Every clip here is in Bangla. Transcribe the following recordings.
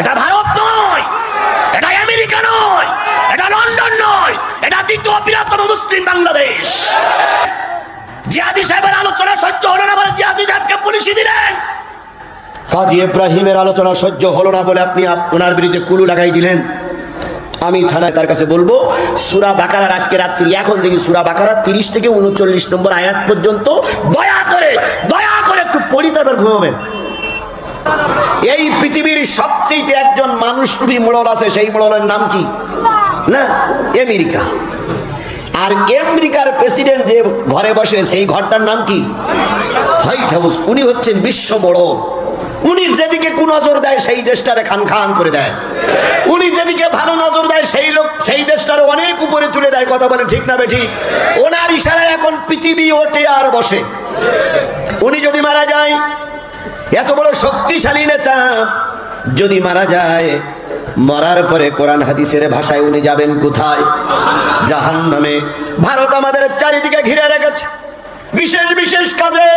এটা ভারত নয়, এটা আমেরিকা নয়, এটা লন্ডন নয়, এটা দ্বিতীয় বৃহত্তম মুসলিম বাংলাদেশ। জিহাদি সাহেবের আলোচনা সহ্য হলো না বলে জিহাদি সাহেবকে পুলিশে দিলেন। কাজী ইব্রাহিমের আলোচনা সহ্য হলো না বলে আপনি ওনার বিরুদ্ধে কুলু লাগাই দিলেন। আমি থানায় তার কাছে বলবো সূরা বাকারার আজকে রাত্রি এখন থেকে সূরা বাকারার 30 থেকে 39 নম্বর আয়াত পর্যন্ত দয়া করে একটু পড়ি, তারপর ঘুমাবেন। এই পৃথিবীর সবচেয়ে একজন মানুষরূপী মোড়ল আছে, সেই মোড়লের নাম কি? না, আমেরিকা। আর আমেরিকার প্রেসিডেন্ট যে ঘরে বসে সেই ঘরটার নাম কি? White house. উনি হচ্ছেন বিশ্ব মোড়ল। উনি যেদিকে কোন নজর দেয় সেই দেশটারে খান খান করে দেয়। উনি যেদিকে ভালো নজর দেয় সেই দেশটারে অনেক উপরে তুলে দেয়। কথা বলে ঠিক না বেঠিক? ওনার ইশারায় এখন পৃথিবী ওঠে আর বসে। উনি যদি মারা যায়, এত বড় শক্তিশালী নেতা যদি মারা যায়, মরার পরে কোরআন হাদিসের ভাষায় উনি যাবেন কোথায়? জাহান্নামে। ভারত আমাদের চারিদিকে ঘিরে রেখেছে বিশেষ বিশেষ কাজে।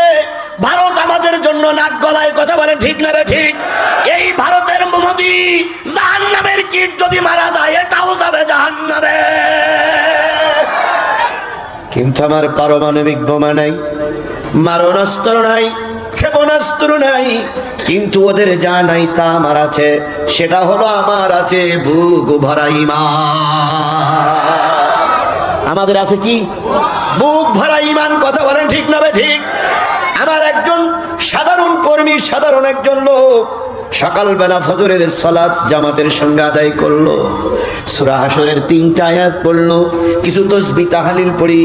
ভারত আমাদের জন্য নাক গলায়। কথা বলে ঠিক না ঠিক? এই ভারতের মোদি জাহান্নামের কীট যদি মারা যায়, এটাও যাবে জাহান্নামে। কিন্তু আমার পারমাণবিক বোমা নাই, মারণাস্ত্র নাই, ক্ষেপণাস্ত্র নাই, কিন্তু ওদের যা নাই তা আমার আছে। সেটা হলো আমার আছে বুক ভরা ঈমান। আমাদের আছে কি? বুক ভরা ঈমান। কথা বলেন ঠিক না ঠিক? আমার একজন সাধারণ কর্মী, সাধারণ একজন লোক সকালবেলা ফজরের সালাত জামাতের সঙ্গে আদায় করলো, সূরা হাশরের 3টা আয়াত পড়লো, কিছু তাসবিহ তাহলিল পড়ি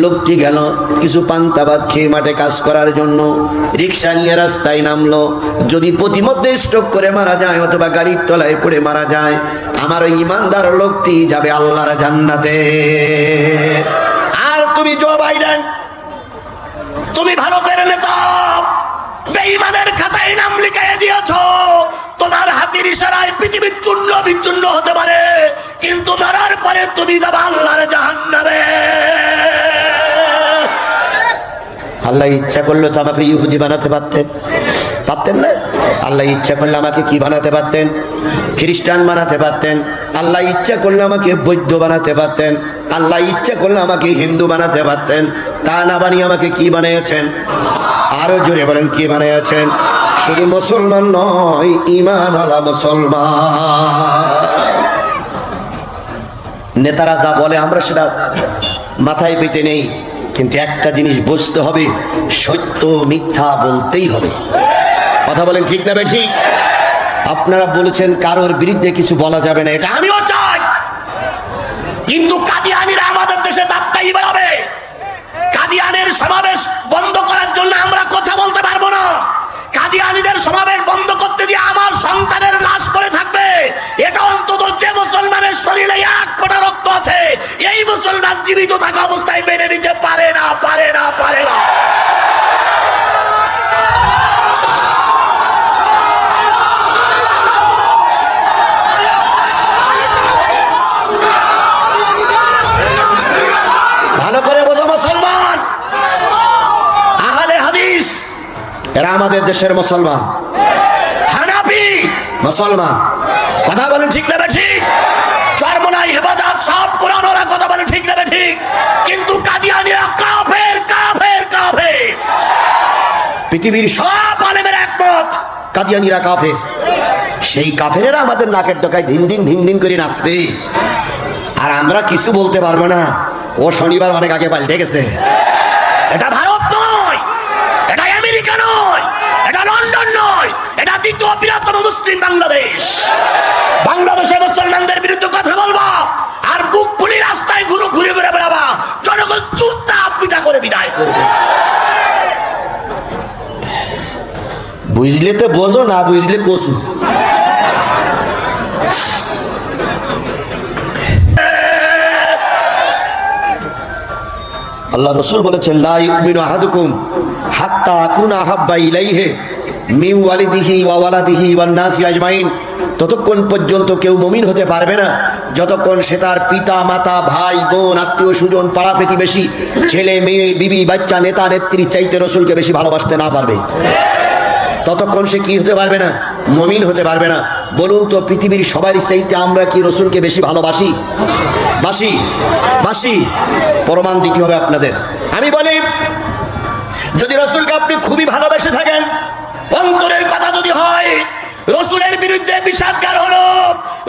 লোকটি গেল কিছু পান্তা ভাত খেয়ে মাঠে কাজ করার জন্য। রিক্সা নিয়ে রাস্তায় নামলো। যদি প্রতিমধ্যে স্ট্রোক করে মারা যায় অথবা গাড়ির তলায় পড়ে মারা যায়, আমার ওই ইমানদার লোকটি যাবে আল্লাহর জান্নাতে। আর তুমি জো বাইডেন, তুমি ভারতের নেতা, বেঈমানের খাতায় নাম লিখিয়ে দিয়েছো। তোমার হাতের ইশারায় পৃথিবী চূর্ণ বিচূর্ণ হতে পারে, কিন্তু মারার পরে তুমি যাবে আল্লাহর জাহান্নামে। আল্লাহ ইচ্ছা করলে তো আমাকে ইহুদি বানাতে পারতেন না? আল্লাহ ইচ্ছা করলে আমাকে কি বানাতে পারতেন? খ্রিস্টান বানাতে পারতেন। আল্লাহ ইচ্ছা করলে আমাকে বৌদ্ধ বানাতে পারতেন। আল্লাহ ইচ্ছা করলে আমাকে হিন্দু বানাতে পারতেন। তা না বানিয়ে আমাকে কি বানিয়েছেন? আরো জোরে বলেন, কি বানিয়েছেন? শুধু মুসলমান নয়, ঈমানওয়ালা মুসলমান। নেতারা যা বলে আমরা সেটা মাথায় পেতে নেই, কিন্তু একটা জিনিস বুঝতে হবে, সত্য মিথ্যা বলতেই হবে। কথা বলেন ঠিক না ঠিক? আপনারা বলেছেন কারোর বিরুদ্ধে কিছু বলা যাবে না, এটা আমিও চাই, কিন্তু কাদিয়ানিরা আমাদের দেশে দাপটাই বেড়াবে। কাদিয়ানের সমাবেশ বন্ধ করার জন্য আমরা কথা বলতে পারবো না। কাদিয়ানিদের সমাবেশ বন্ধ করতে দিয়ে আমার সন্তানের লাশ পড়ে থাকবে, এটা অন্তত যে মুসলমানের শরীরে 1 ফোঁটা রক্ত আছে এই মুসলমান জীবিত থাকা অবস্থায় মেনে নিতে পারে না। ভালো করে বোঝো মুসলমান, আহলে হাদিস এরা আমাদের দেশের মুসলমান, হানাফি মুসলমান। কথা বলেন ঠিক না ঠিক? চরমনাই হেফাজত সব কোরআন ওরা। কথা বলেন ঠিক না ঠিক? কিন্তু কাদিয়ানিরা কাফের। পৃথিবীর সব আলেমের একমত কাদিয়ানিরা কাফের। সেই কাফেরেরা আমাদের নাকের ডগায় দিন দিন করে নাচবে, আর আমরা কিছু বলতে পারবো না। ও শনিবার অনেক আগে পাল্টে গেছে। এটা ভারত নয়, এটা আমেরিকা নয়, এটা লন্ডন নয়, এটা দ্বিতীয় বৃহত্তম মুসলিম বাংলাদেশ। বাংলাদেশে মুসলমানদের বিরুদ্ধে কথা বলবা আর বুক ফুলি রাস্তায় ঘুরে বেড়াবা, জনগণ জুতা পিটা করে বিদায় করবে। বুঝলে তো বোঝো, না বুঝলে কসু। আল্লাহ রাসূল বলেছেন, লা ইউমিনু আহাদুকুম হাত্তা আকুনা আহাব্বা ইলাইহি মিন ওয়ালিদিহি ওয়া ওয়ালাদিহি ওয়ান নাসি আজমাইন। ততক্ষণ পর্যন্ত কেউ মুমিন হতে পারবে না যতক্ষণ সে তার পিতা মাতা ভাই বোন আত্মীয় স্বজন পাড়া প্রতিবেশী ছেলে মেয়ে বিবি বাচ্চা নেতা নেত্রী চাইতে রাসূলকে বেশি ভালোবাসতে না পারবে, ততক্ষণ সে কি হতে পারবে না? মুমিন হতে পারবে না। বলুন তো, পৃথিবীর সবার চাইতে আমরা কি রসুলকে বেশি ভালোবাসি? বাসি বাসি প্রমাণ দিতে হবে আপনাদের। আমি বলি, যদি রসুলকে আপনি খুবই ভালোবেসে থাকেন, অন্তরের কথা যদি হয়, রসুলের বিরুদ্ধে বিষাদগার হলো,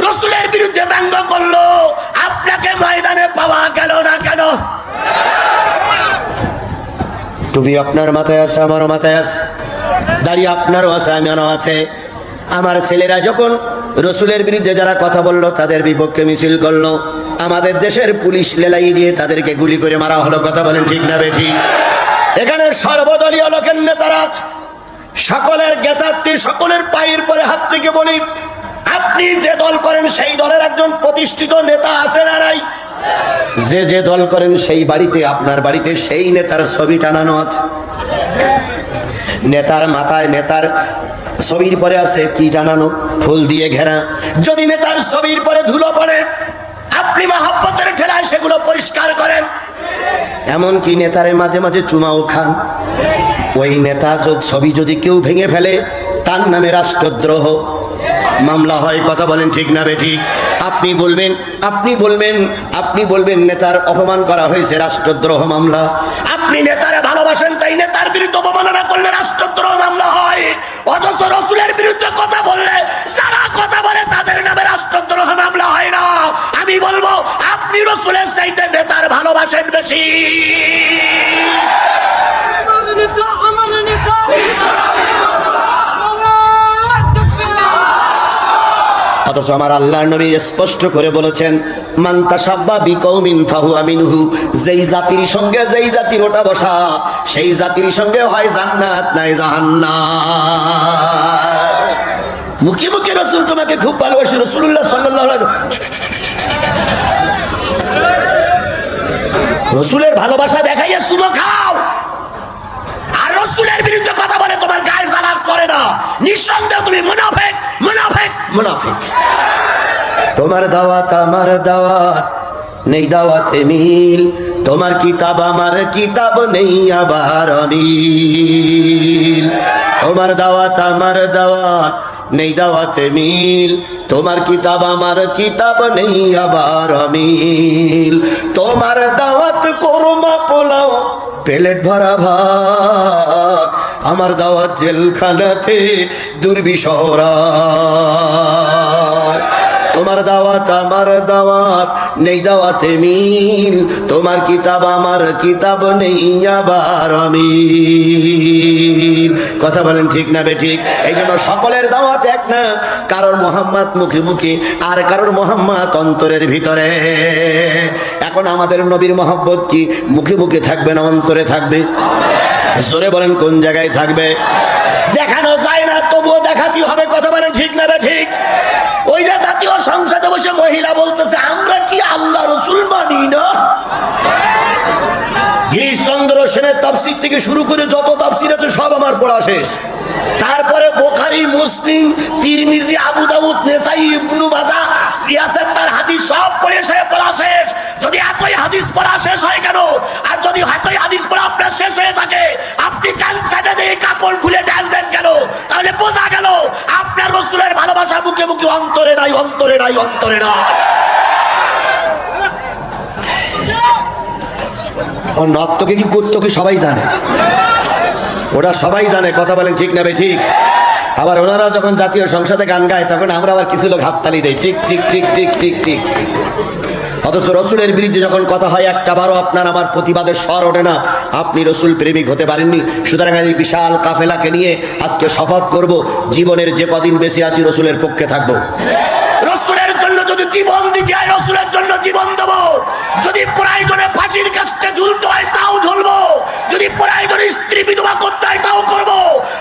রসুলের বিরুদ্ধে ব্যঙ্গ করলো, আপনাকে ময়দানে পাওয়া গেল না কেন? টুপি আপনার মাথায় আছে, আমারও মাথায় আছে, দাঁড়িয়ে আপনারও আছে, আমারও আছে। আমার ছেলেরা যখন রসুলের বিরুদ্ধে যারা কথা বললো তাদের বিপক্ষে মিছিল করলো, আমাদের দেশের পুলিশ লেলাই দিয়ে তাদেরকে গুলি করে মারা হলো। কথা বলেন ঠিক না বেঠিক? এখানে সর্বদলীয় লোকের নেতারা আছে, সকলের জ্ঞাতার্থী, সকলের পায়ের পরে হাত থেকে বলি, আপনি যে দল করেন সেই দলের একজন প্রতিষ্ঠিত নেতা আছে না নাই? যে যে দল করেন সেই বাড়িতে, আপনার বাড়িতে সেই নেতার ছবি টানানো আছে। নেতার মাথায় নেতার ছবির পরে আছে কি টানানো? ফুল দিয়ে ঘেরা। যদি নেতার ছবির পরে ধুলো পড়ে, আপনি মহব্বতের ঠেলায় সেগুলো পরিষ্কার করেন। এমনকি নেতারে মাঝে মাঝে চুমাও খান। ওই নেতা ছবি যদি কেউ ভেঙে ফেলে, তার নামে রাষ্ট্রদ্রোহ মামলা হয়। কথা বলেন ঠিক না বেঠিক? আপনি বলবেন, আপনি বলবেন, আপনি বলবেন নেতার অপমান করা হয়েছে, রাষ্ট্রদ্রোহ মামলা। আপনি নেতারে ভালোবাসেন, তাই নেতার বিরুদ্ধে অপমাননা করলে রাষ্ট্রদ্রোহ মামলা হয়। অথচ রসুলের বিরুদ্ধে কথা বললে, যারা কথা বলে তাদের নামে রাষ্ট্রদ্রোহ মামলা হয় না। আমি বলবো, আপনি রসুলের চাইতে নেতার ভালোবাসেন বেশি। অথচ আমার আল্লাহর নবী স্পষ্ট করে বলেছেন, মান তাশাব্বা বিকৌমিন ফাহুয়া মিনহু। যেই জাতির সঙ্গে যেই জাতির ওটা বসা, সেই জাতির সঙ্গে হয় জান্নাত নাই জাহান্নাম। মুখে মুখে রাসূল তোমাকে খুব ভালোবাসে, রাসূলুল্লাহ সাল্লাল্লাহু আলাইহি রাসূলের ভালোবাসা দেখাইয়া চুমো খাও, আর রাসূলের বিরুদ্ধে কথা বলে তোমার গায়ে জ্বালা করে না, নিঃসন্দেহে তুমি মুনাফিক, মুনাফিক, মুনাফিক। তোমার দাওয়াত আমার দাওয়াত, নেই দাওয়াতে মিল। তোমার কিতাব আমার কিতাব, নেই আবার মিল। তোমার দাওয়াত আমার দাওয়াত, নেই দাওয়াতে মিল। তোমার কিতাব আমার কিতাব, নেই আবার মিল। তোমার দাওয়াত কোরমা পোলাও, প্লেট ভরা ভাত। আমার দাওয়াত জেলখানাতে দুর্বিষহরা। তোমার দাওয়াত আমার দাওয়াত, নেই দাওয়াতে মিল। তোমার কিতাব আমার কিতাব, নেই আবার মিল। কথা বলেন ঠিক না বেঠিক? এই জন্য সকলের দাওয়াত এক না। কারোর মোহাম্মদ মুখে মুখে, আর কারোর মোহাম্মদ অন্তরের ভিতরে। এখন আমাদের নবীর মহব্বত কি মুখে মুখে থাকবে না অন্তরে থাকবে? জোরে বলেন, কোন জায়গায় থাকবে? দেখানো যায় না, তবুও দেখাতে হবে। কথা বলেন ঠিক না ঠিক? ওই যে জাতীয় সংসদে বসে মহিলা বলতেছে, আমরা কি আল্লাহ রসুল মানি না? গিরিশচন্দ্র সেনের তাফসীর থেকে শুরু করে যত তাফসীর আছে সব আমার পড়া শেষ। তারপরে বুখারী, মুসলিম, তিরমিজি, আবু দাউদ, নেসাই, ইবনে মাজাহ, সিয়াসাত হাদিস সব পড়ে পড়া শেষ। যদি এতই হাদিস পড়া শেষ হয় কেন? আর যদি এতই হাদিস পড়া আপনার শেষ হয়ে থাকে, আপনি কানসাটে দিয়ে কাপড় খুলে ঢাল দেন কেন? তাহলে বোঝা গেল আপনার রাসূলের ভালোবাসা মুখে মুখে, অন্তরে নাই, অন্তরে নাই, অন্তরে নাই। ও নর্তকে কি করতো কি সবাই জানে, ওরা সবাই জানে। কথা বলেন ঠিক না ঠিক? আবার ওনারা যখন জাতীয় সংসদে গান গায়, তখন আমরা আবার কিছু লোক হাততালি দেয়, ঠিক ঠিক ঠিক ঠিক ঠিক ঠিক। অথচ রসুলের বিরুদ্ধে যখন কথা হয়, একটা বারও আপনার আমার প্রতিবাদের স্বর ওঠে না। আপনি রসুল প্রেমিক হতে পারেননি। সুতরাং এই বিশাল কাফেলাকে নিয়ে আজকে শপথ করব, জীবনের যে কদিন বেঁচে আছি রসুলের পক্ষে থাকবো। রসুলের জন্য যদি জীবন দিতে হয়, রসুলের জন্য জীবন দেবো। যদি প্রয়োজনে ফাঁসির কাছে ঝুলতে হয় তাও ঝুলবো। যদি প্রয়োজনে স্ত্রী বিধবা করতে হয় তাও করবো।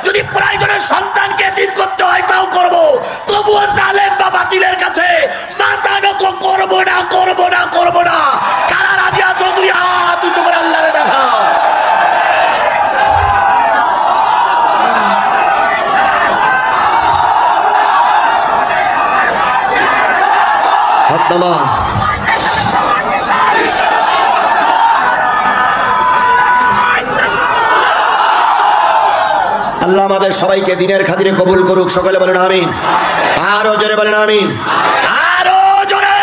যদি প্রয়োজনে সন্তানকে এতিম করতে হয় তাও করবো। তবুও জালেম বা বাতিলের কাছে মাথা নত করবো না, করবো না, করবো না। কারা রাজি আছো? দুই হাত উঁচু করে আল্লাহরে দেখা। হাত নামা। আল্লাহ আল্লাহ আমাদের সবাইকে দিনের খাতিরে কবুল করুক, সকলে বলেন আমিন। আরো জোরে বলেন আমিন, আরো জোরে।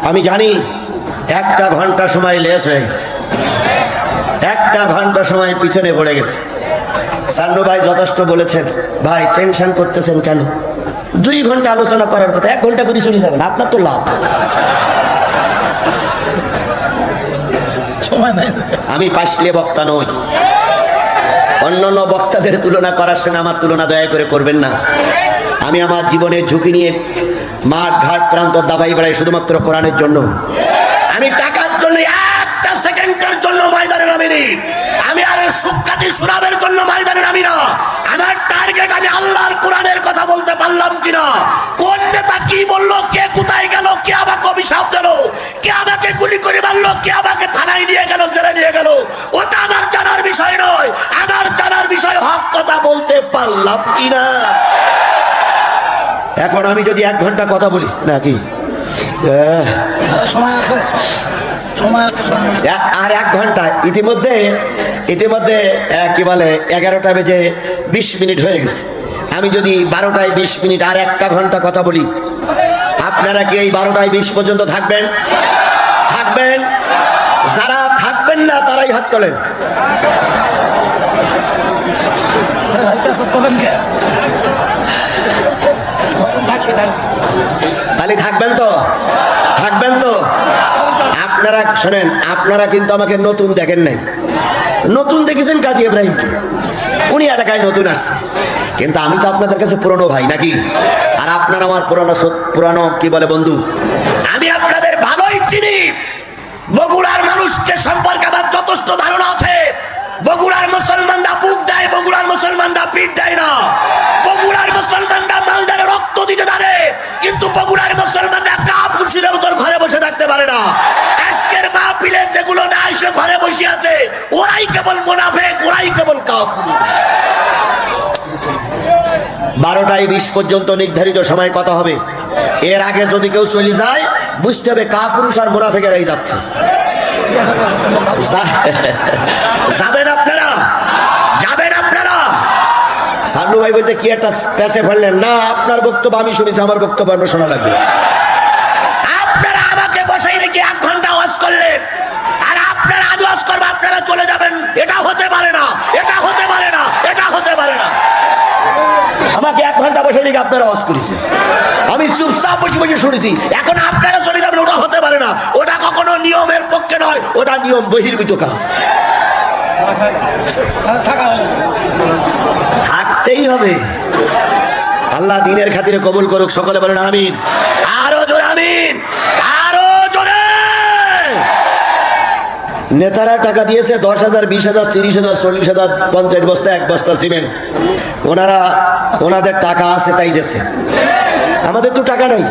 আমি জানি 1 ঘন্টা সময় লেস হয়ে গেছে, 1 ঘন্টা সময় পিছনে পড়ে গেছে। সান্নু ভাই যথেষ্ট বলেছেন, ভাই টেনশন করতেছেন কেন? 2 ঘন্টা আলোচনা করার কথা 1 ঘন্টা করে চলে যাবেন, আপনার তো লাভ। আমি পাশলে বক্তা নই, অন্যান্য বক্তাদের তুলনা করার সঙ্গে আমার তুলনা দয়া করে করবেন না। আমি আমার জীবনের ঝুঁকি নিয়ে মাঠ ঘাট প্রান্ত দাবাই বেড়াই শুধুমাত্র কোরআনের জন্য। আমি টাকার জন্য 1 সেকেন্ডের জন্য ময়দানে নামিনি, আমি আর সুখ্যাতি সুনামের জন্য ময়দানে নামি না। আমার টার্গেট আমি আল্লাহর কোরআনের কথা বলতে পারলাম কিনা, কোন নেতা কি বললো, কে কোথায় গেল, কে আমাকে অভিশাপ দিল, কে আমাকে গুলি করে মারলো, কে আমাকে থানায় নিয়ে গেল, জেলে নিয়ে গেল, ওটা আমার জানার বিষয় নয়। আমার জানার বিষয় হক কথা বলতে পারলাম কিনা। এখন আমি যদি 1 ঘন্টা কথা বলি নাকি সময় আছে, আর 1 ঘন্টা ইতিমধ্যে কি বলে 11টা বেজে 20 মিনিট হয়ে গেছে। আমি যদি 12টায় 20 মিনিট আর 1 ঘন্টা কথা বলি, আপনারা কি এই 12টায় 20 পর্যন্ত থাকবেন? থাকবেন? যারা থাকবেন না তারাই হাত তোলেন। তাহলে থাকবেন তো? থাকবেন তো? আপনারা শোনেন, আপনারা কিন্তু আমাকে নতুন দেখেন নাই, নতুন দেখেছেন কাজী ইব্রাহিমকে, উনি এলাকায় নতুন আসছে, কিন্তু আমি তো আপনাদের কাছে পুরনো ভাই নাকি, আর আপনার আমার পুরানো কি বলে বন্ধু। আমি আপনাদের ভালোই চিনি। বগুড়ার মানুষকে সম্পর্কে আমার যথেষ্ট ধারণা আছে। বগুড়ার মুসলমানরা বুক দেয়, বগুড়ার মুসলমানরা পিঠ দেয় না। বগুড়ার মুসলমানরা মালদারে রক্ত দিতে জানে, কিন্তু বগুড়ার মুসলমানরা কাপুরুষের মতন ঘরে বসে থাকতে পারে না। আজকের মাহফিলে যেগুলো না এসে ঘরে বসে আছে, ওরাই কেবল মুনাফিক, ওরাই কেবল কাপুরুষ। 12টায় 20 পর্যন্ত নির্ধারিত সময় কথা হবে। এর আগে যদি কেউ চলে যায়, বুঝতে হবে কাপুরুষ আর মুনাফিকেরাই যাচ্ছে। যাবেন আপনারা? যাবেন আপনারা? সান্নু ভাই বলতে কি একটা প্যাসে ফেললেন না, আপনার বক্তব্য আমি শুনেছি, আমার বক্তব্য আপনার শোনা লাগবে। আপনারা আমাকে বসাই রেখে 1 ঘন্টা ওয়াজ করলেন, আর আপনারা আমি ওয়াজ করবো, আপনারা চলে যাবেন। এটা হতে পারে না, এটা হতে পারে না, এটা হতে পারে না। আমাকে 1 ঘন্টা বসে রেখে আপনারা ওয়াজ করেছেন, আমি চুপচাপ বসে বসে শুনেছি। এখন আপনারা চলে যাবেন, ওটা হতে পারে না। ওটা কখনো নিয়মের পক্ষে নয়, ওটা নিয়ম বহির্ভূত কাজ। থাকতেই হবে। আল্লাহ দিনের খাতিরে কবুল করুক, সকলে বলেন আমিন। আরো জোরে আমিন, আরো জোরে। নেতারা টাকা দিয়েছে 10,000, 20,000, 30,000, 40,000, 50 বস্তা, 1 বস্তা সিমেন্ট। ওনাদের টাকা আছে তাই দিয়েছে, আমাদের তো টাকা নাই।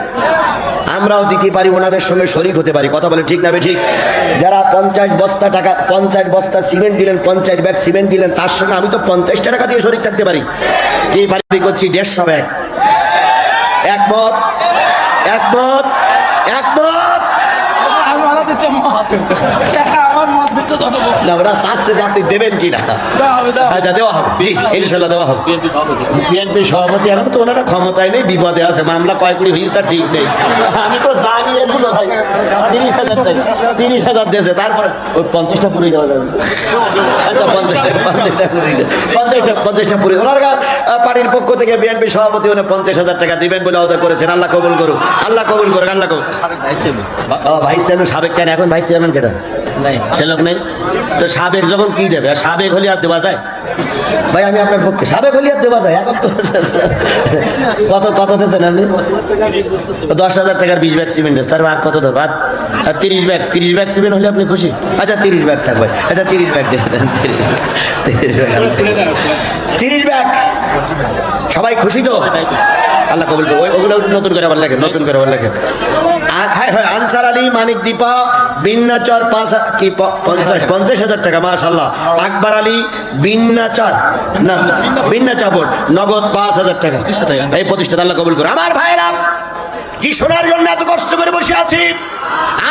আমরাও দিতে পারি, ওনাদের সঙ্গে শরিক হতে পারি। কথা বলে ঠিক না বে ঠিক? যারা 50 বস্তা টাকা, 50 বস্তা সিমেন্ট দিলেন, 50 ব্যাগ সিমেন্ট দিলেন, তার সঙ্গে আমি তো 50টা টাকা দিয়ে শরিক থাকতে পারি। কি পারি করছি 150 ব্যাগ। একমত? একমত? একমত? না ওরা চাচ্ছে যে আপনি দেবেন কিনা। আচ্ছা দেওয়া হবে, জি ইনশাল্লাহ দেওয়া হবে। বিএনপি সভাপতি এখন তো ওনারা ক্ষমতায় নেই, বিপদে আছে, মামলা কয় কোটি হয়েছে তার ঠিক নেই। আমি তো জানি এগুলো 30,000 দিয়েছে, তারপরে ওই 50টা পুরে যাওয়া যাবে। আচ্ছা 50টা পুরে ওনার পার্টির পক্ষ থেকে বিএনপি সভাপতি উনি 50,000 টাকা দিবেন বলে ওদের করেছেন। আল্লাহ কবুল করুক, আল্লাহ কবুল করুক, আল্লাহ কবুল। ভাইস চেয়ারম্যান সাবেক কেন, এখন ভাইস চেয়ারম্যান কেটা সে লোক নেই তো। সাবেক যখন কি দেবে, আর সাবেক হলে আর দেওয়া যায় ভাই? আমি আপনার পক্ষে, সাবেক হলে আর দেওয়া যায়। এখন তো কত দিয়েছেন আপনি? 10,000 টাকার 20 ব্যাগ সিমেন্ট, তার আর কত দেবো? আর 30 ব্যাগ সিমেন্ট হলে আপনি খুশি? আচ্ছা 30 ব্যাগ থাকবে। আচ্ছা 30 ব্যাগ দেন, 30 ব্যাগ। সবাই খুশি তো? আল্লাহ কবুল করুন। ওগুলো নতুন করে আবার লেখেন, নতুন করে আবার লেখেন। আনসার আলী, মানিক দীপা, বিন্নাচর 50,000 টাকা, মাশাআল্লাহ। আকবর আলী, বিন্নাচর না বিন্নাচাপড়, নগদ 5,000 টাকা। এই প্রতিষ্ঠান আল্লাহ কবুল করুন। আমার ভাইরা কি শোনার জন্য এত কষ্ট করে বসে আছি?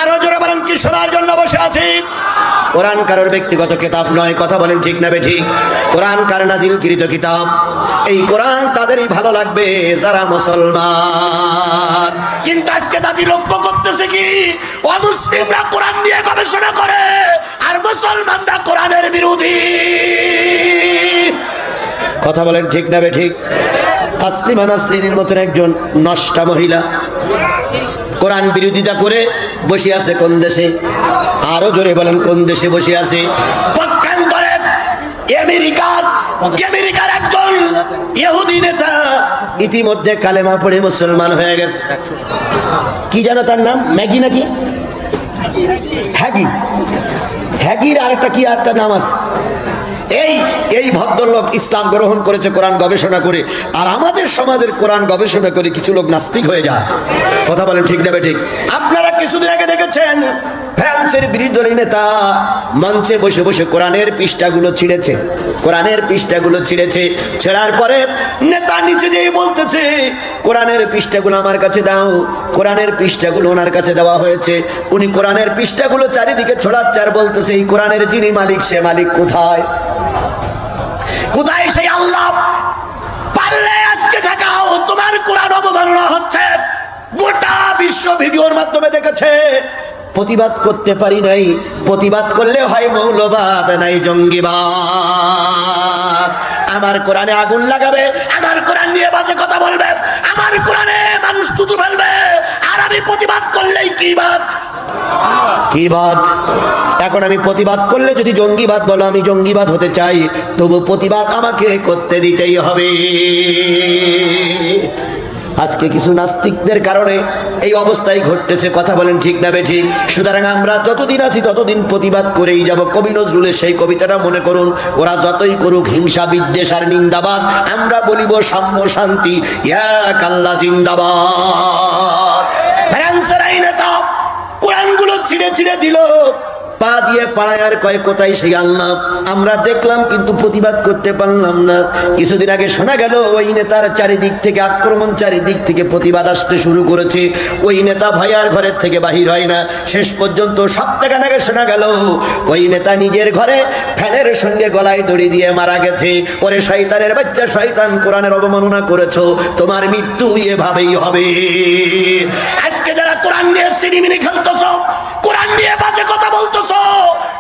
আরো জোরে বলেন, কি শোনার জন্য বসে আছি? কোরআন কারোর ব্যক্তিগত কিতাব নয়, কথা বলেন ঠিক না বেঠিক? কোরআন কার নাজিলকৃত কিতাব। এই কোরআন তাদেরই ভালো লাগবে যারা মুসলমান। কিন্তু আজকে জাতি লক্ষ্য করতেছে কি, অমুসলিমরা কোরআন নিয়ে গবেষণা করে আর মুসলমানরা কোরআনের বিরোধী। কথা বলেন ঠিক না বেঠিক? তাসলিমা নাসরিনের মতন একজন নষ্টা মহিলা কোরআন বিরোধিতা করে বসে আছে কোন দেশে? আরো জোরে বলেন, কোন দেশে বসে আছে? পক্ষান্তরে আমেরিকার একজন ইহুদি নেতা ইতিমধ্যে কালেমা পড়ে মুসলমান হয়ে গেছে। কি জানো তার নাম? ম্যাগি নাকি হ্যাগির আরেকটা কি আরেকটা নাম আছে। এই ভদ্রলোক ইসলাম গ্রহণ করেছে কোরআন গবেষণা করে, আর আমাদের সমাজের কোরআন গবেষণা করে কিছু লোক নাস্তিক হয়ে যায়। কথা বলেন ঠিক না ঠিক? আপনারা কিছুদিন আগে দেখেছেন ফ্রান্সের বিরোধী দলীয় নেতা মঞ্চে বসে বসে কোরআনের পৃষ্ঠাগুলো ছিঁড়েছে। ছেড়ার পরে নেতা নিচে যেয়ে বলতেছে, কোরআনের পৃষ্ঠাগুলো আমার কাছে দাও। কোরআনের পৃষ্ঠাগুলো ওনার কাছে দেওয়া হয়েছে। উনি কোরআনের পৃষ্ঠাগুলো চারিদিকে ছড়াচ্ছে আর বলতেছে, এই কোরআনের যিনি মালিক সে মালিক কোথায়? কোথায় সেই আল্লাহ? পারলে আজকে ঠেকাও, তোমার কোরআন অবমাননা হচ্ছে। গোটা বিশ্ব ভিডিওর মাধ্যমে দেখেছে। প্রতিবাদ করতে পারি নাই। প্রতিবাদ করলে হয় মৌলবাদ, নাই জঙ্গিবাদ। আমার কোরআনে আগুন লাগাবে, আমার কোরআন নিয়ে বাজে কথা বলবে, আমার কোরআনে মানুষ থুতু ফেলবে, আর আমি প্রতিবাদ করলেই কি বাদ? এখন আমি প্রতিবাদ করলে যদি জঙ্গিবাদ বলো, আমি জঙ্গিবাদ হতে চাই, তবু প্রতিবাদ আমাকে করতে দিতেই হবে। আজকে কিছু নাস্তিকদের কারণে এই অবস্থায় ঘটতেছে। কথা বলেন ঠিক না বেঠিক? সুতরাং আমরা যতদিন আছি ততদিন প্রতিবাদ করেই যাব। কবি নজরুলের সেই কবিতাটা মনে করুন, ওরা যতই করুক হিংসা বিদ্বেষ আর নিন্দাবাদ, আমরা বলিব সাম্য শান্তি, এক আল্লাহ জিন্দাবাদ। ফ্রান্সের এই নেতা কোরআনগুলো ছিঁড়ে দিল, পা দিয়ে পাড়ায় আর কয় কোথায় সেই আল্লাহ? আমরা দেখলাম কিন্তু প্রতিবাদ করতে পারলাম না। কিছুদিন আগে শোনা গেল ওই নেতার চারিদিক থেকে আক্রমণ, চারিদিক থেকে প্রতিবাদ আসতে শুরু করেছে। ওই নেতা ভয়ার ঘরের থেকে বাহির হয় না। শেষ পর্যন্ত সপ্তাহখান আগে শোনা গেল ওই নেতা নিজের ঘরে ফ্যানের সঙ্গে গলায় দড়ি দিয়ে মারা গেছে। ওরে শয়তানের বাচ্চা, শয়তান, কোরআনের অবমাননা করেছো, তোমার মৃত্যু এভাবেই হবে। আজকে যারা কোরআন নিয়ে সিনেমিনি খেলতেছো, কোরআন নিয়ে বাজে কথা বলতেছো,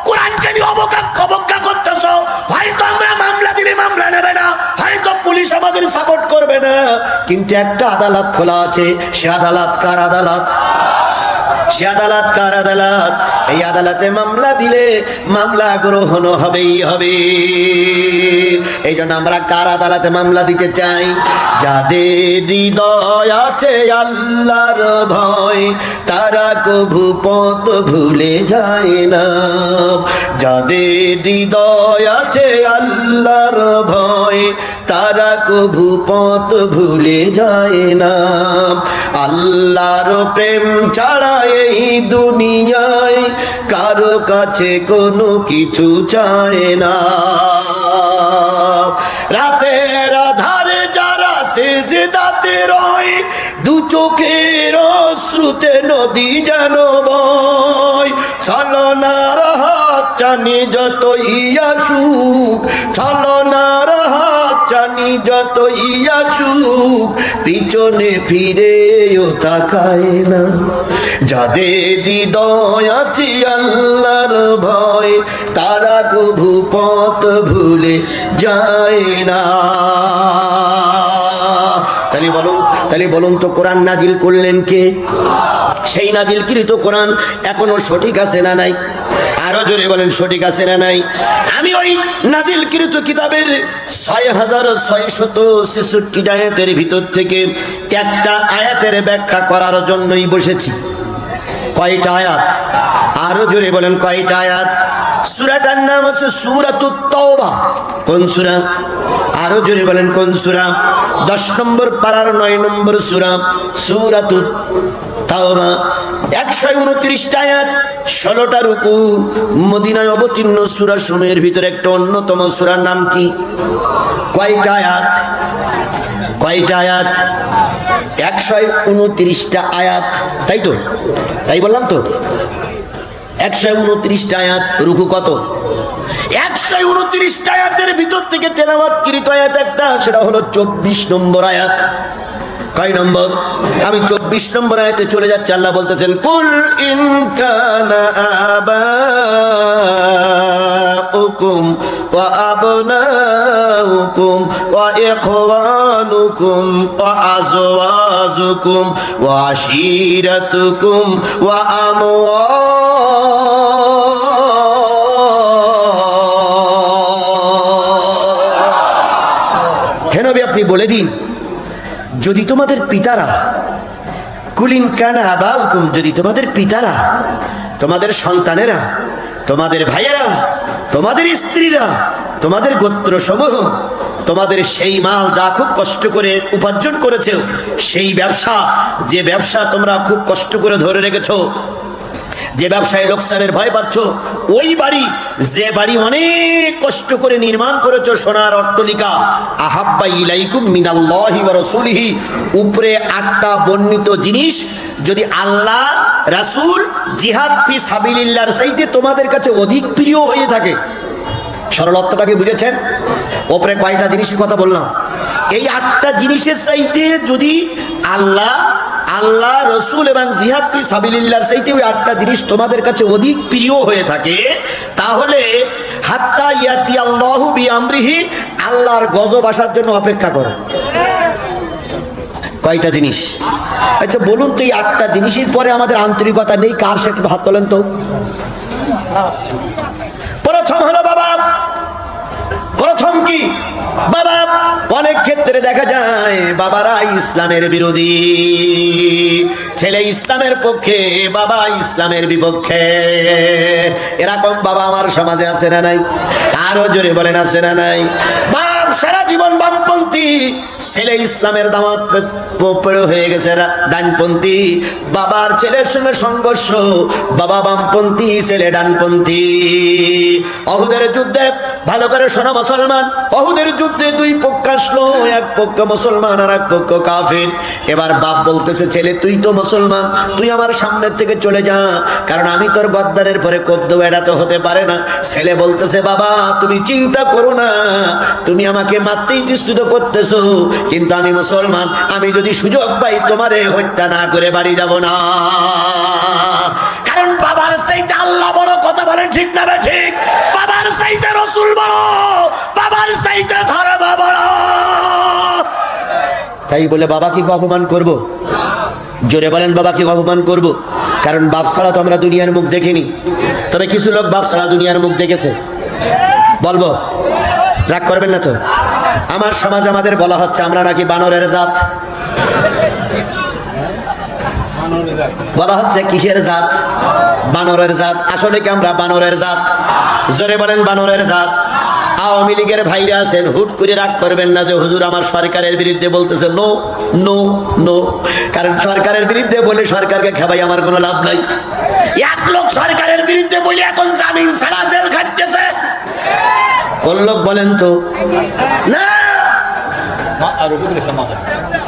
কোরআনকে নিয়ে অবজ্ঞা করতেছো, হয়তো আমরা মামলা দিলে মামলা নেবে না, হয়তো পুলিশ আমাদের সাপোর্ট করবে না, কিন্তু একটা আদালত খোলা আছে। সে আদালত কার আদালত? সে আদালত কার আদালত? এই আদালতে মামলা দিলে মামলা গ্রহণ হবেই হবে। এই জন্য আমরা কার আদালতে মামলা দিতে চাই? যাদের হৃদয় আছে আল্লাহর ভয়, তারা কভু পথ ভুলে যায় না। যাদের হৃদয় আছে আল্লাহর ভয়, তারা কভু পথ ভুলে যায় না। আল্লাহর প্রেম ছাড়া এই দুনিয়ায় কারো কাছে কোনো কিছু চায় না। রাতের আধারে যারা সিজদাতে রয়, দু চোখের অশ্রুতে নদী যেন বয়। ছলনার হাত চানি যতই আসুক, ছলনার হাত চানি যতই আসুক, পিছনে ফিরেও তাকায় না। যাদের হৃদয় আছে আল্লাহর ভয়, তারা কভু পথ ভুলে যায় না। তাহলে বলুন তো, কোরআন নাজিল করলেন কে? সেই নাজিলকৃত কোরআন এখনো সঠিক আছে না নাই? আরো জোরে বলেন, সঠিক আছে না নাই? আমি ওই নাজিলকৃত কিতাবের 6666 আয়াতের ভিতর থেকে একটা আয়াতের ব্যাখ্যা করার জন্যই বসেছি। কয়টা আয়াত? আরো জোরে বলেন, কয়টা আয়াত? সূরাটার নাম হচ্ছে সূরাতুত তাওবা। কোন সূরা? আরো জোরে বলেন, কোন সূরা? 10 নম্বর পারার 9 নম্বর সূরা, সূরাতুত তাওবা। 129 আয়াত, 16টা রুকু। মদিনায় অবতীর্ণ সূরা সমূহের ভিতরে একটা অন্যতম সূরার নাম কি? কয়টা আয়াত? কয়টা আয়াত? 129টা আয়াত, তাই তো? তাই বললাম তো? 129টা আয়াত। রুকু কত? 129টা আয়াতের ভিতর থেকে তেলাওয়াতকৃত আয়াত একটা, সেটা হলো 24 নম্বর আয়াত। কয় নম্বর? আমি 24 নম্বর আয়াতে চলে যাচ্ছি। আল্লাহ বলতেছেন, কুল ইন কানা আবাউকুম ওয়া আবনাউকুম ওয়া ইখওয়ানুকুম ওয়া আজওয়াজুকুম ওয়া আশীরাতুকুম ওয়া হে নবী, আপনি বলে দিন, যদি তোমাদের পিতারা, কুলিন কানা আবাউকুম, যদি তোমাদের পিতারা, তোমাদের সন্তানেরা, তোমাদের ভাইয়েরা, তোমাদের স্ত্রীরা, তোমাদের গোত্র সমূহ, তোমাদের সেই মাল যা খুব কষ্ট করে উপার্জন করেছো, সেই ব্যবসা, যে ব্যবসা তোমরা খুব কষ্ট করে ধরে রেখেছো, যে ব্যবসায় লোকসানের ভয় পাচ্ছ, ওই বাড়ি, যে বাড়ি অনেক কষ্ট করে নির্মাণ করেছো, সোনার অট্টালিকা, আহাব্বা ইলাইকুম মিনাল্লাহি ওয়া রাসূলিহি, উপরে 8টা বর্ণিত জিনিস যদি আল্লাহ, রাসূল, জিহাদ ফি সাবিলিল্লাহর চাইতে তোমাদের কাছে অধিক প্রিয় হয়ে থাকে। সরল অর্থটাকে বুঝেছেন? উপরে কয়টা জিনিসের কথা বললাম? এই 8টা জিনিসের চাইতে যদি আল্লাহ, রসুল এবং জিহাদ ফি সাবিলিল্লাহর চাইতে ওই 8টা জিনিস তোমাদের কাছে অধিক প্রিয় হয়ে থাকে, তাহলে হাত্তা ইয়াতি আল্লাহু বিআমরিহি, আল্লাহর গজব আসার জন্য অপেক্ষা করো। কয়টা জিনিস? আচ্ছা বলুন তো, এই 8টা জিনিসের পরে আমাদের আন্তরিকতা নেই কার? সে একটু হাত তোলেন তো। প্রথম হলো বাবা। প্রথম কি? বাবা। অনেক ক্ষেত্রে দেখা যায় বাবারা ইসলামের বিরোধী, ছেলে ইসলামের পক্ষে, বাবা ইসলামের বিপক্ষে। এরকম বাবা আমার সমাজে আছে না নাই? আরো জোরে বলেন, আছে না নাই? বাপ সারা জীবন বামপন্থী, ছেলে ইসলামের দাওয়াত পড়ে হয়ে গেছে ডানপন্থী। বাবার ছেলের সঙ্গে সংঘর্ষ, বাবা বামপন্থী, ছেলে ডানপন্থী। অহুদের যুদ্ধে, ভালো করে শোনো মুসলমান, অহুদের যুদ্ধে 2 পক্ষ আসলো, এক পক্ষ মুসলমান আর এক পক্ষ কাফির। এবার বাপ বলতেছে, ছেলে তুই তো মুসলমান, তুই আমার সামনের থেকে চলে যা, কারণ আমি তোর গদ্দারের পরে কোপ দেবো, এটা তো হতে পারে না। ছেলে বলতেছে, বাবা তুমি চিন্তা করো না, তুমি আমাকে মারতেই চেষ্টা করতেছো, কিন্তু আমি মুসলমান, আমি যদি সুযোগ পাই তোমারে হত্যা না করে বাড়ি যাব না। কারণ বাবার চাইতে আল্লাহ বড়, কথা বলেন ঠিক না ঠিক? বাবার চাইতে রাসূল বড়, বাবার চাইতে ধর্ম বড়। তাই বলে বাবাকে অপমান করব? জোরে বলেন, বাবাকে অপমান করব? কারণ বাপ ছাড়া তো আমরা দুনিয়ার মুখ দেখিনি। তবে কিছু লোক বাপ ছাড়া দুনিয়ার মুখ দেখেছে। বলবো? রাগ করবেন না তো? আমার সমাজ, আমাদের বলা হচ্ছে আমরা নাকি বানরের জাত। বলা হচ্ছে কিসের জাত? বানরের জাত। আসলে কি আমরা বানরের জাত? জোরে বলেন, বানরের জাত। আওয়ামী লীগের ভাইরা আছেন, হুট করে রাগ করবেন না যে হুজুর আমার সরকারের বিরুদ্ধে বলতেছে। নো নো নো, কারণ সরকারের বিরুদ্ধে বলে সরকারকে খেপাই আমার কোনো লাভ নাই। এক লোক সরকারের বিরুদ্ধে বলে এখন জামিন ছাড়া জেল খাটতেছে। কোন লোক বলেন তো? না,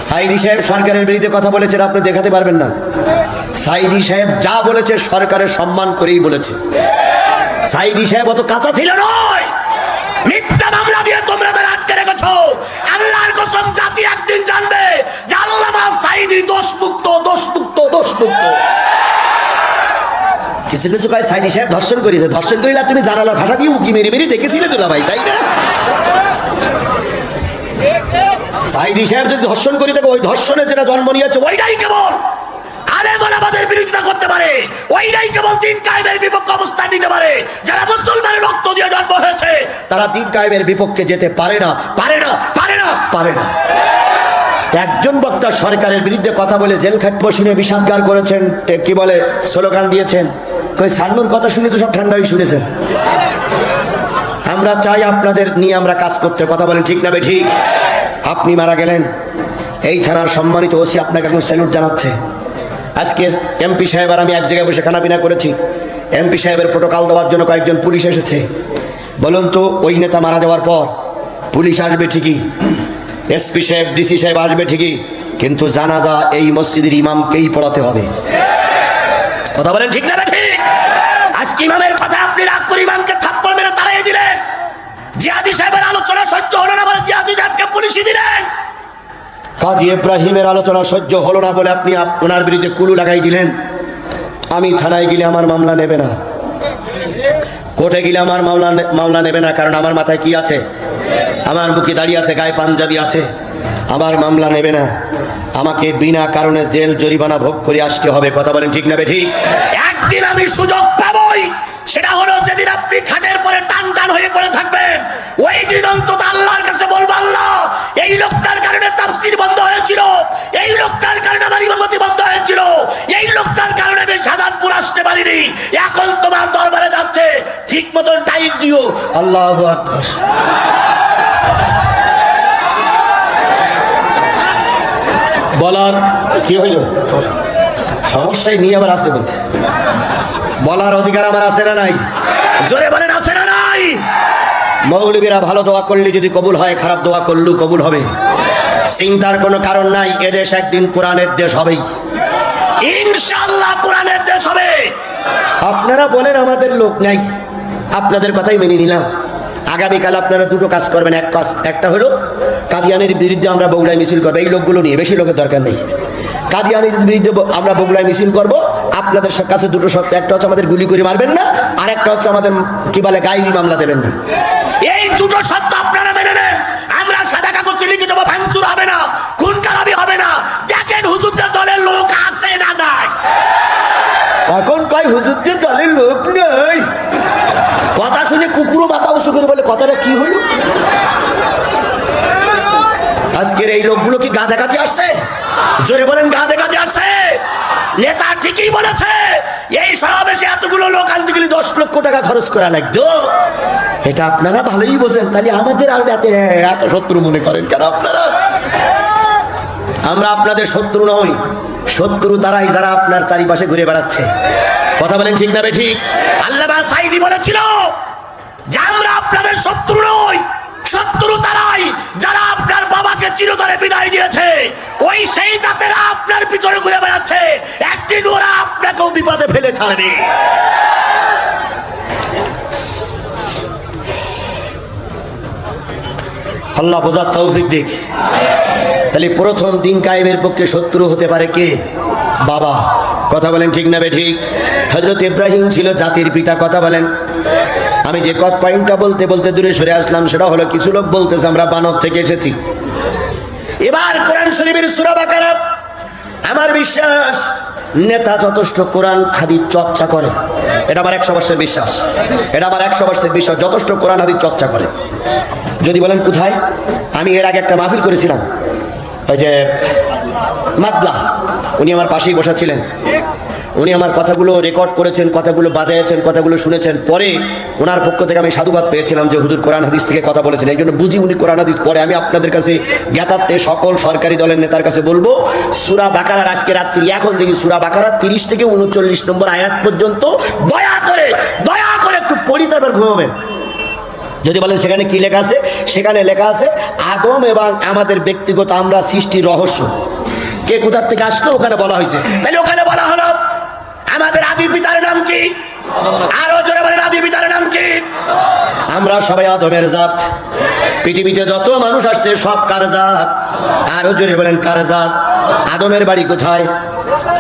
সাইদি সাহেব সরকারের বিরুদ্ধে কথা বলেছেন, আপনি দেখাতে পারবেন না। সাইদি সাহেব যা বলেছে সরকারের সম্মান করেই বলেছে। সাইদি সাহেব অত কাঁচা ছিল নয়। মিথ্যা মামলা দিয়ে তোমরা তাদের আটকে রেখেছো। আল্লাহর কসম, জাতি একদিন জানবে যে আল্লামা সাইদি দোষমুক্ত, দোষমুক্ত, দোষমুক্ত। কিছু কিছু কয় সাইদি সাহেব ধর্ষণ করেছে। ধর্ষণ করিলে তুমি জানালার ভাষা দিয়ে উকি মেরে মেরে দেখেছিলে দুলা ভাই, তাই না? সাইদি সাহেব যদি ধর্ষণ করে থাকে, ওই ধর্ষণে যেটা জন্ম নিয়েছে ওইটাই কেবল আলেম ওলামাদের বিরোধিতা করতে পারে, ওইটাই কেবল দ্বীন কায়েমের বিপক্ষে অবস্থান নিতে পারে। যারা মুসলমানের রক্ত দিয়ে জন্ম হয়েছে তারা দ্বীন কায়েমের বিপক্ষে যেতে পারে না, পারে না, পারে না, পারে না। একজন বক্তা সরকারের বিরুদ্ধে কথা বলে জেল খাটবো শুনে বিষাদগার করেছেন, কি বলে স্লোগান দিয়েছেন। কই সান্নুর কথা শুনে তো সব ঠান্ডা হয়ে শুনেছেন। আমরা চাই আপনাদের নিয়ে আমরা কাজ করতে, কথা বলেন ঠিক না ঠিক? আপনি মারা গেলেন, এই থানার সম্মানিত ওসি আপনাকে এখন স্যালুট জানাচ্ছে। আজকে এমপি সাহেব আর আমি এক জায়গায় বসে খানাপিনা করেছি। এমপি সাহেবের প্রোটোকল দেওয়ার জন্য কয়েকজন পুলিশ এসেছে। বলুন তো, ওই নেতা মারা যাওয়ার পর পুলিশ আসবে ঠিকই, এসপি সাহেব ডিসি সাহেব আসবে ঠিকই, কিন্তু জানাজা এই মসজিদের ইমামকেই পড়াতে হবে। কথা বলেন ঠিক না ঠিক? আজকে ইমামের কথা আপনি রাগ করে ইমামকে থাপ্পড় মেরে তাড়িয়ে দিলেন। জিহাদি সাহেবের আলোচনা সহ্য হলো না বলে জিহাদি সাহেবকে পুলিশে দিলেন। কাজী ইব্রাহিমের আলোচনা সহ্য হলো না বলে আপনি ওনার বিরুদ্ধে কুলু লাগাই দিলেন। আমি থানায় গেলে আমার মামলা নেবে না, কোর্টে গেলে আমার মামলা নেবে না, কারণ আমার মাথায় কি আছে? আমার বুকে দাঁড়িয়ে আছে, গায়ে পাঞ্জাবি আছে, আমার মামলা নেবে না। আমাকে বিনা কারণে জেল জরিমানা ভোগ করে আসতে হবে। কথা বলেন ঠিক না ঠিক? একদিন আমি সুযোগ পাবই, সেটা হলো যেদিন আপনি খাটের পরে টান টান হয়ে পড়ে থাকবেন। ওই দিন অন্তত আল্লাহর কাছে বলবো, আল্লাহ এই লোকটার কারণে তাফসীর বন্ধ হয়েছিল, এই লোকটার কারণে আমার ইমামতি বন্ধ হয়েছিল, এই লোকটার কারণে আমি শাহজাহানপুর আসতে পারিনি, এখন তোমার দরবারে যাচ্ছে, ঠিক মতন টাইট দিও। আল্লাহু আকবার। বলার কি হইল? সমস্যায় নিয়ে আবার আছে বলতে, বলার অধিকার আমার আছে না নাই? জোরে বলেন আছে না নাই? মৌলবীরা ভালো দোয়া করলে যদি কবুল হয়, খারাপ দোয়া করলেও কবুল হবে। চিন্তার কোনো কারণ নাই, এদেশ একদিন কোরআনের দেশ হবেই ইনশাআল্লাহ, কোরআনের দেশ হবে। আপনারা বলেন আমাদের লোক নাই, আপনাদের কথাই মেনে নিলাম। আগামীকাল আপনারা দুটো কাজ করবেন। একটা হলো কাদিয়ানির বিরুদ্ধে আমরা বগুড়ায় মিছিল করবো, এই লোকগুলো নিয়ে, বেশি লোকের দরকার নেই। কাদিয়ানির বিরুদ্ধে আমরা বগুড়ায় মিছিল করব। আপনাদের কাছে দুটো শর্ত, একটা হচ্ছে আমাদের গুলি করে মারবেন না, আর একটা হচ্ছে আমাদের কি বলে গায়েবী মামলা দেবেন না। এই দুটো শর্ত আপনারা মেনে নেন, আমরা সাদা কাগজে লিখে দেবো, ভাঙচুর হবে না, খুন খারাপি হবে না। দেখেন হুজুরদের দলের লোক আছে না নাই? এখন কয় হুজুরদের দলের লোক নেই, কথা শুনে কুকুরও মাথা উঁচু করে বলে কথাটা কি হলো? আজকের এই লোকগুলো কি গা দেখাতে আসছে? জোরে বলেন, গা দেখাতে আসছে? নেতা ঠিকই বলেছে, এই সমাবেশে এতগুলো লোক আনতে গেলে 10 লক্ষ টাকা খরচ করা লাগতো। এটা আপনারা ভালোই বোঝেন, তাহলে আমাদের এত শত্রু মনে করেন কেন আপনারা? আমরা আপনাদের শত্রু নই, শত্রু তারাই যারা আপনার চারিপাশে ঘুরে বেড়াচ্ছে। কথা বলেন ঠিক না ঠিক? আল্লামা সাঈদী বলেছিল যে আমরা আপনাদের শত্রু নই, শত্রু তারাই যারা আপনার বাবাকে চিরতরে বিদায় দিয়েছে, ওই সেই জাতেরা আপনার পিছনে ঘুরে বেড়াচ্ছে, একদিন ওরা আপনাকেও বিপদে ফেলে ছাড়বে। আল্লাহ বোঝার তৌফিক দিক। তাহলে প্রথম দিন কায়েমের পক্ষে শত্রু হতে পারে কে? বাবা। কথা বলেন ঠিক না ঠিক? হযরত ইব্রাহিম ছিল জাতির পিতা। কথা বলেন। আমি যে পয়েন্টটা বলতে বলতে দূরে সরে আসলাম, সেটা হলো কিছু লোক বলতেছে আমরা বানর থেকে এসেছি। এবার কোরআন শরীফের সূরা বাকারা, আমার বিশ্বাস নেতা যথেষ্ট কোরআন হাদিস চর্চা করে, এটা আমার 100% বিশ্বাস, এটা আমার 100% বিশ্বাস, যথেষ্ট কোরআন হাদিস চর্চা করে। যদি বলেন কোথায়, আমি এর আগে একটা মাহফিল করেছিলাম, ওই যে মাদলা, উনি আমার পাশেই বসা ছিলেন, উনি আমার কথাগুলো রেকর্ড করেছেন, কথাগুলো বাজাইছেন, কথাগুলো শুনেছেন। পরে ওনার পক্ষ থেকে আমি সাধুবাদ পেয়েছিলাম যে হুজুর কোরআন হাদিস থেকে কথা বলেছেন, এই জন্য বুঝি উনি কোরআন হাদিস পরে। আমি আপনাদের কাছে জ্ঞাতার্থে সকল সরকারি দলের নেতার কাছে বলবো, সূরা বাকারার আজকে রাত্রি এখন থেকে সূরা বাকারার 30 থেকে 39 নম্বর আয়াত পর্যন্ত দয়া করে একটু পড়ি, তারপর ঘুমাবেন। যদি বলেন সেখানে কি লেখা আছে, সেখানে লেখা আছে আদম এবং আমাদের ব্যক্তিগত আমরা সৃষ্টির রহস্য, কে কোথার থেকে আসলো ওখানে বলা হয়েছে। তাহলে ওখানে বলা হলো আমাদের আদি পিতার নাম কি? আরো জোরে বলেন, আদি পিতার নাম কি? আমরা সবাই আদমের জাত। পৃথিবীতে যত মানুষ আসছে সব কার জাত? আরো জোরে বলেন, কার জাত? আদমের বাড়ি কোথায়?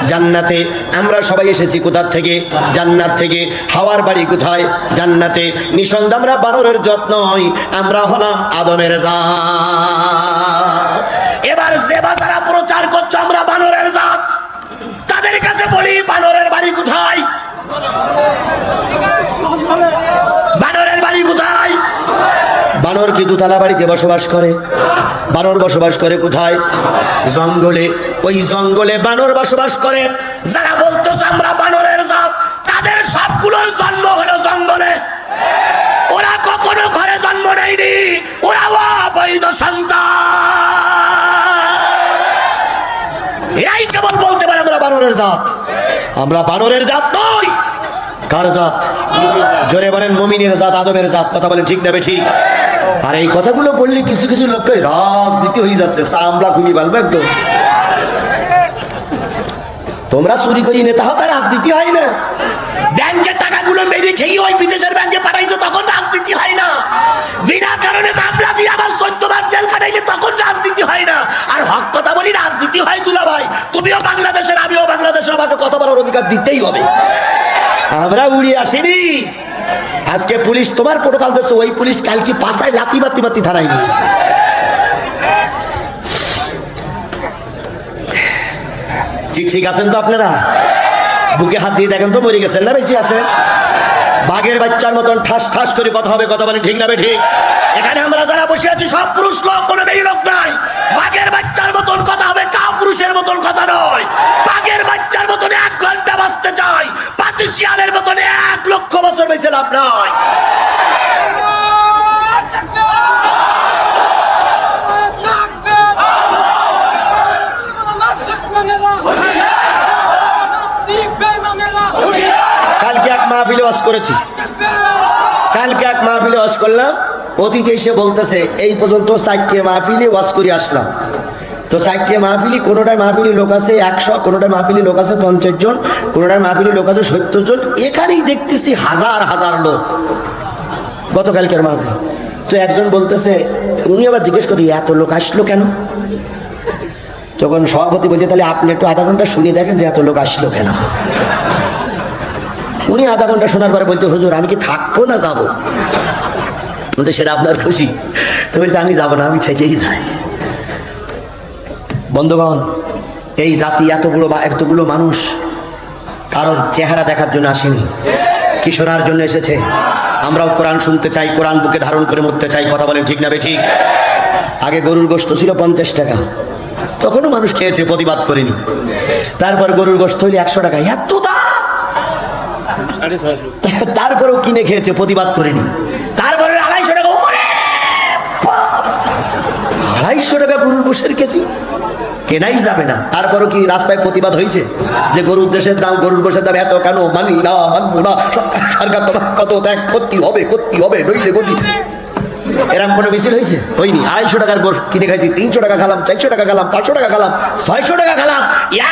জান্নাতে। আমরা সবাই এসেছি কোথা থেকে? জান্নাত থেকে। হাওয়ার বাড়ি কোথায়? জান্নাতে। নিঃসন্দেহে আমরা বানরের জাত নই, আমরা হলাম আদমের জাত। এবার যে বাজারা প্রচার করছে আমরা বানরের জাত, তাদের কাছে বলি বানরের বাড়ি কোথায়? বানরের বাড়ি কোথায়? বানর কি দোতলা বাড়িতে বসবাস করে? বানর বসবাস করে কোথায়? জঙ্গলে। ওই জঙ্গলে বানর বসবাস করে। যারা বলতেছে আমরা বানরের জাত, তাদের সবগুলোর জন্ম হলো জঙ্গলে। ওরা কখনো ঘরে জন্ম নেয়নি, ওরা অবৈধ সন্তান। এরাই কেবল বলতে পারে আমরা বানরের জাত। আমরা বানরের জাত নই। কার জাত? জোরে বলেন, মুমিনের জাত, আদমের জাত। কথা বলেন ঠিক না ঠিক? আর এই কথাগুলো বললে কিছু কিছু লোককে রাজনীতি হয়ে যাচ্ছে, চামড়া খুলি ফেলবে একদম। তোমরা চুরি করি নেতা হও, তার রাজনীতি হয় না। ব্যাংকের টাকাগুলো মেরে খেয়ে ওই বিদেশের ব্যাংকে পাঠাইছো, তখন রাজনীতি হয় না। বিনা কারণে মামলা দিয়ে আবার 14 বার জেল কাটাইলে তখন রাজনীতি হয় না। আর হক কথা বলি রাজনীতি হয় দুলা ভাই। তুমিও বাংলাদেশের, আমিও বাংলাদেশের, আমাকে কথা বলার অধিকার দিতেই হবে। আমরা উড়িয়ে আসিনি। আজকে পুলিশ তোমার প্রোটোকল দিচ্ছে, ওই পুলিশ কালকে পাশায় লাতি বাতি বাতি থানায় নিয়েছে। ঠিক আছেন তো আপনারা? বুকে হাত দিয়ে দেখেন তো, মরে গেছেন না বেশি আছেন? বাঘের বাচ্চার মতন ঠাস ঠাস করে কথা হবে, কথা বলেন ঠিক না ঠিক? এখানে আমরা যারা বসে আছি সব পুরুষ লোক, কোনো মেয়ে লোক নাই। বাঘের বাচ্চার মতন কথা হবে, কা পুরুষের মতন কথা নয়। বাঘের বাচ্চার মতন 1 ঘন্টা বাঁচতে চাই, পাতি শিয়ালের মতন 1 লক্ষ বছর বেঁচে লাভ নাই। কালকে এক মাহফিলে ওয়াজ করেছি, কালকে এক মাহফিলে ওয়াজ করলাম। অতীতে এসে বলতেছে এই পর্যন্ত 4টে মাহফিলে ওয়াজ করে আসলাম। তো 4টে মাহফিলি, কোনোটায় মাহফিলি লোক আছে 100, কোনোটায় মাহফিলি লোক আছে 50 জন, কোনোটায় মাহফিলি লোক আছে 70 জন। এখানেই দেখতেছি হাজার হাজার লোক গতকালকের মাহফিল। তো একজন বলতেছে, উনি আবার জিজ্ঞেস করি এত লোক আসলো কেন? তখন সভাপতি বলতে, তাহলে আপনি একটু আধা ঘন্টা শুনে দেখেন যে এত লোক আসলো কেন। উনি আধা ঘন্টা শোনার পরে বলতে, হুজুর আমি কি থাকবো না যাবো? বলতে সেটা আপনার খুশি। তো বলতে আমি যাবো না, আমি থেকেই যাই। বন্ধুগণ, এই জাতি এতগুলো মানুষ কারোর চেহারা দেখার জন্য আসেনি, কি শোনার জন্য এসেছে। আমরাও কোরআন শুনতে চাই, কোরআন বুকে ধারণ করে মরতে চাই, কথা বলেন ঠিক না ঠিক? আগে গরুর গোশত ছিল 50 টাকা, তখনও মানুষ খেয়েছে, প্রতিবাদ করেনি। তারপর গরুর গোশত হইলে 100 টাকা, এত দাম, তারপরেও কিনে খেয়েছে, প্রতিবাদ করেনি। তারপরে 250 টাকা, ওরে বাবা, 250 টাকা গরুর গোশতের কেজি, কেনাই যাবে না। তারপরও কি রাস্তায় প্রতিবাদ হয়েছে যে গরুর দেশের দাম, গরুর গোশতের দাম এত কেন? মানি না, মানবো না, সরকার তোমার কত ত্যাগ করতে হবে, নইলে গতি। এরকম কোনো মিছিল হয়েছে? হয়নি। 250 টাকার গোশত কিনে খাইছি, 300 টাকা খেলাম, 400 টাকা খেলাম, 500 টাকা খেলাম, 600 টাকা খেলাম,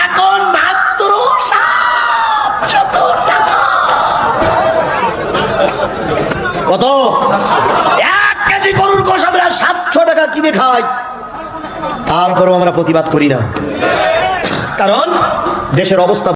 এখন মাত্র 700 টাকা। কত? 1 কেজি গরুর গোশত আমরা 700 টাকা কিনে খাই, তারপরও আমরা প্রতিবাদ করি না। কারণ দেশের অবস্থা